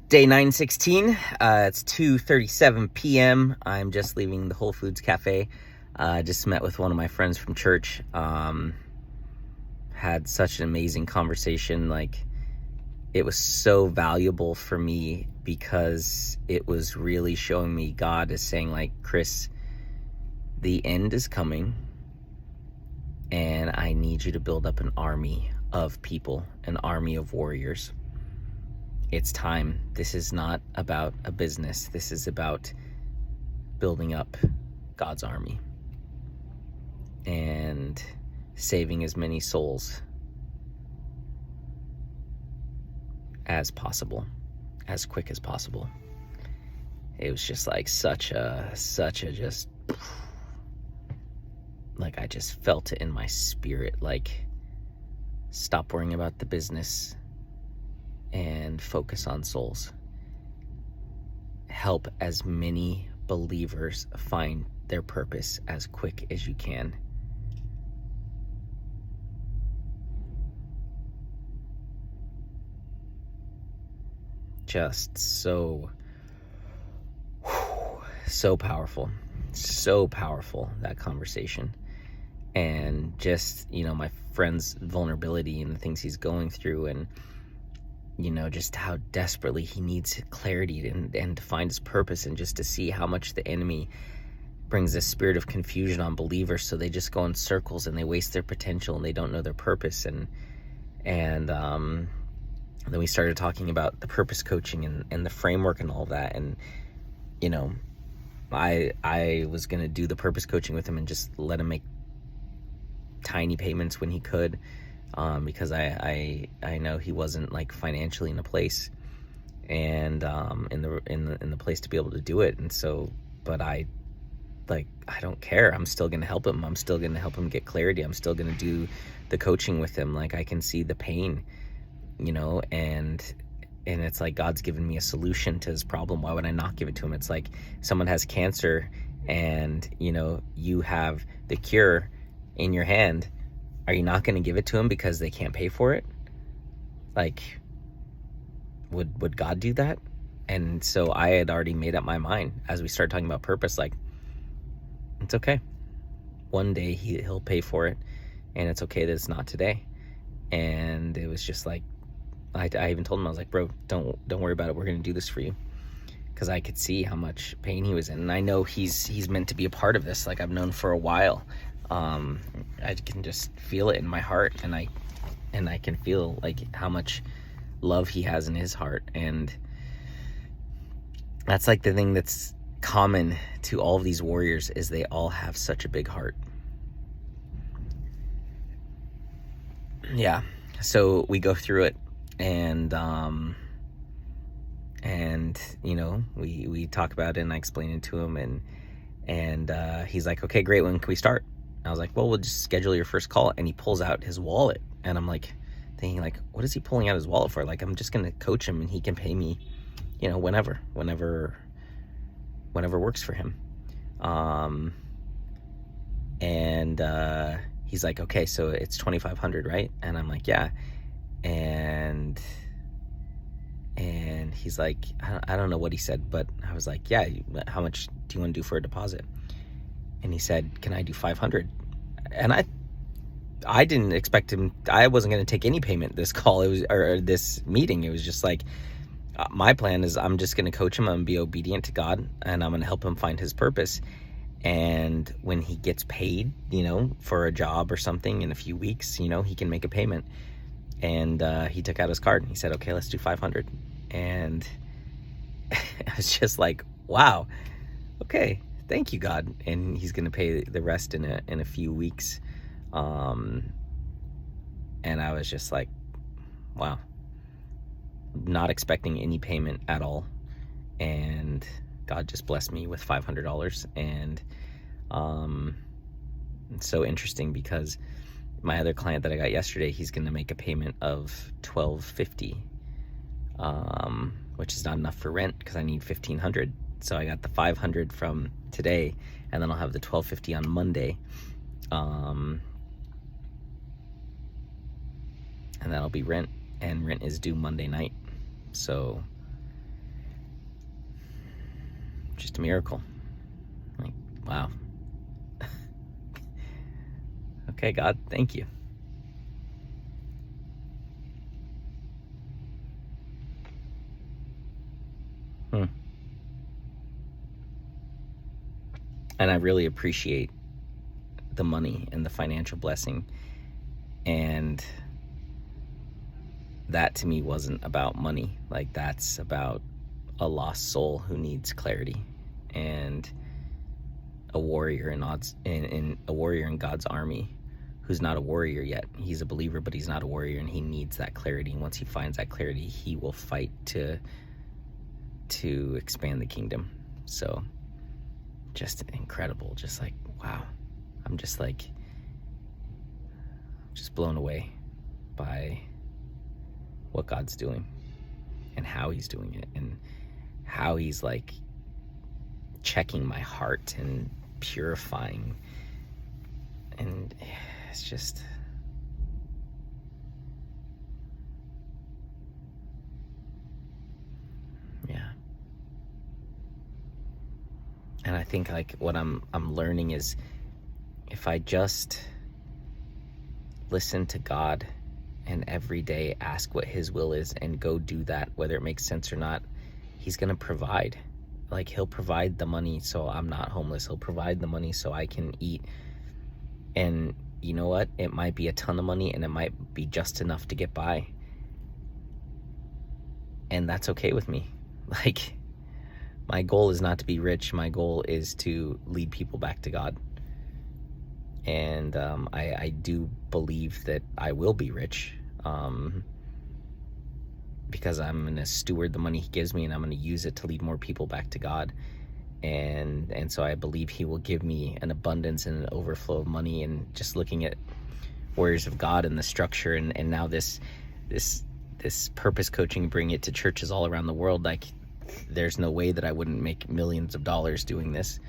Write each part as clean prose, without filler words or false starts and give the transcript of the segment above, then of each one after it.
Day 916, it's 2:37 p.m. I'm just leaving the Whole Foods Cafe. Just met with one of my friends from church. Had such an amazing conversation. Like, it was so valuable for me because it was really showing me God is saying, like, Chris, the end is coming, and I need you to build up an army of people, an army of warriors. It's time. This is not about a business. This is about building up God's army and saving as many souls as possible, as quick as possible. It was just like such a just, like, I just felt it in my spirit. Like, stop worrying about the business and focus on souls. Help as many believers find their purpose as quick as you can. Just so powerful. So powerful, that conversation. And just, my friend's vulnerability and the things he's going through, and just how desperately he needs clarity and to find his purpose, and just to see how much the enemy brings this spirit of confusion on believers, so they just go in circles and they waste their potential and they don't know their purpose. And then we started talking about the purpose coaching and the framework and all of that. And I was gonna do the purpose coaching with him and just let him make tiny payments when he could, because I know he wasn't, like, financially in a place and in the place to be able to do it. And so, but I don't care. I'm still gonna help him. I'm still gonna help him get clarity. I'm still gonna do the coaching with him. Like, I can see the pain, and it's like God's given me a solution to his problem. Why would I not give it to him? It's like someone has cancer and you have the cure in your hand. Are you not going to give it to him because they can't pay for it? Like, would God do that? And so I had already made up my mind as we started talking about purpose. Like, it's okay. One day he'll pay for it, and it's okay that it's not today. And it was just like, I even told him, I was like, bro, don't worry about it. We're going to do this for you. Because I could see how much pain he was in. And I know he's meant to be a part of this. Like, I've known for a while. I can just feel it in my heart, and I can feel, like, how much love he has in his heart. And that's, like, the thing that's common to all of these warriors, is they all have such a big heart. Yeah. So we go through it, and we talk about it, and I explain it to him, and he's like, okay, great, when can we start? I was like, well, we'll just schedule your first call. And he pulls out his wallet, and I'm like thinking, like, what is he pulling out his wallet for? Like, I'm just gonna coach him and he can pay me, whenever works for him. He's like, okay, so it's $2,500, right? And I'm like, yeah. And he's like, I don't know what he said, but I was like, yeah, how much do you want to do for a deposit? And he said, can I do 500? And I didn't expect him. I wasn't going to take any payment this call. It was, or this meeting. It was just like, my plan is I'm just going to coach him. I'm going to be obedient to God, and I'm going to help him find his purpose. And when he gets paid, for a job or something in a few weeks, he can make a payment. And he took out his card and he said, okay, let's do 500. And I was just like, wow, okay, thank you, God. And he's going to pay the rest in a few weeks. And I was just like, wow, not expecting any payment at all. And God just blessed me with $500. And it's so interesting because my other client that I got yesterday, he's going to make a payment of $1,250, which is not enough for rent because I need $1,500. So I got the $500 from today, and then I'll have the $1,250 on Monday. And that'll be rent, and rent is due Monday night. So just a miracle. Like, wow. Okay, God, thank you. Hmm. And I really appreciate the money and the financial blessing. And that to me wasn't about money. Like, that's about a lost soul who needs clarity, and a warrior in a warrior in God's army who's not a warrior yet. He's a believer, but he's not a warrior, and he needs that clarity. And once he finds that clarity, he will fight to expand the kingdom. So just incredible. Just like, wow. I'm just blown away by what God's doing and how he's doing it, and how he's like checking my heart and purifying. And it's just, yeah. And I think like what I'm learning is, if I just listen to God and every day ask what his will is and go do that, whether it makes sense or not, he's going to provide. Like, he'll provide the money so I'm not homeless. He'll provide the money so I can eat. And you know what? It might be a ton of money, and it might be just enough to get by. And that's okay with me. Like, my goal is not to be rich. My goal is to lead people back to God. And I do believe that I will be rich, because I'm going to steward the money he gives me, and I'm going to use it to lead more people back to God. And so I believe he will give me an abundance and an overflow of money. And just looking at Warriors of God and the structure, and now this purpose coaching, bring it to churches all around the world, like, there's no way that I wouldn't make millions of dollars doing this.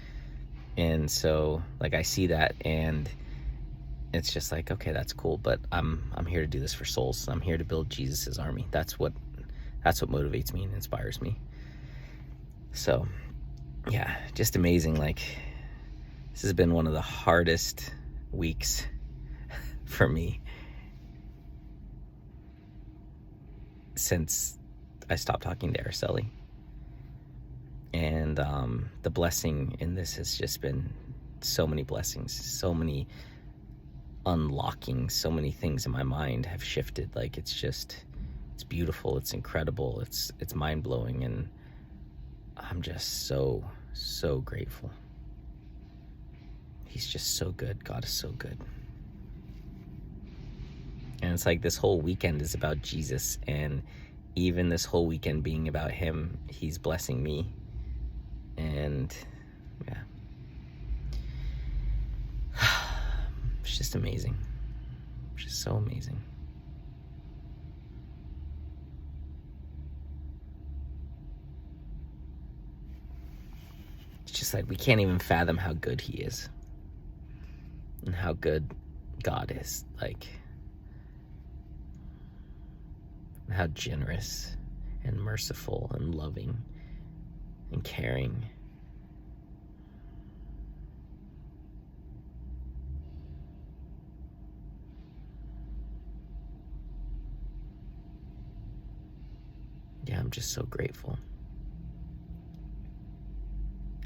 And so, like, I see that, and it's just like, okay, that's cool, but I'm here to do this for souls. I'm here to build Jesus's army. That's what motivates me and inspires me. So, yeah, just amazing. Like, this has been one of the hardest weeks for me since I stopped talking to Araceli. And the blessing in this has just been so many blessings, so many unlocking, so many things in my mind have shifted. Like, it's beautiful, it's incredible, it's mind-blowing, and I'm just so grateful. He's just so good. God is so good. And it's like this whole weekend is about Jesus, and even this whole weekend being about him, he's blessing me. And yeah, it's just amazing. It's just so amazing. It's just like, we can't even fathom how good he is, and how good God is. Like, how generous and merciful and loving and caring. Yeah, I'm just so grateful.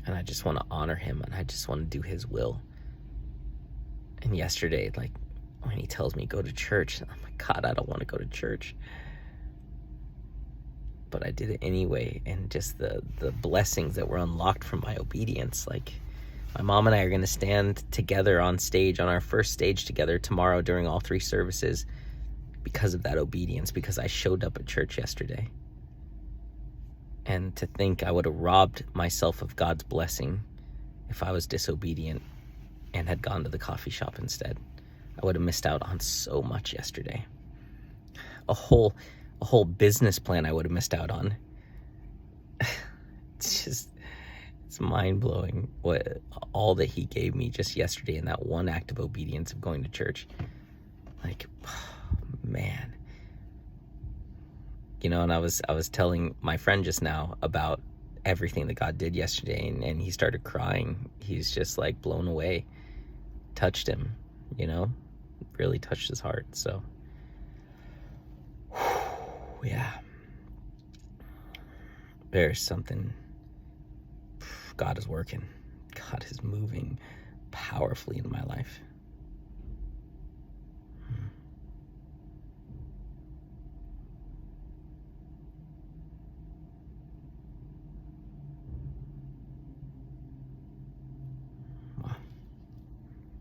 And I just want to honor him, and I just want to do his will. And yesterday, like, when he tells me go to church, I'm like, God, I don't want to go to church. But I did it anyway, and just the blessings that were unlocked from my obedience. Like, my mom and I are going to stand together on stage, on our first stage together tomorrow during all 3 services, because of that obedience, because I showed up at church yesterday. And to think I would have robbed myself of God's blessing if I was disobedient and had gone to the coffee shop instead. I would have missed out on so much yesterday. A whole business plan I would have missed out on. It's mind-blowing what all that he gave me just yesterday in that one act of obedience of going to church. Like, man. You know, and I was telling my friend just now about everything that God did yesterday, and he started crying. He's just like blown away. Touched him, you know, really touched his heart. So yeah, there's something. God is working. God is moving powerfully in my life.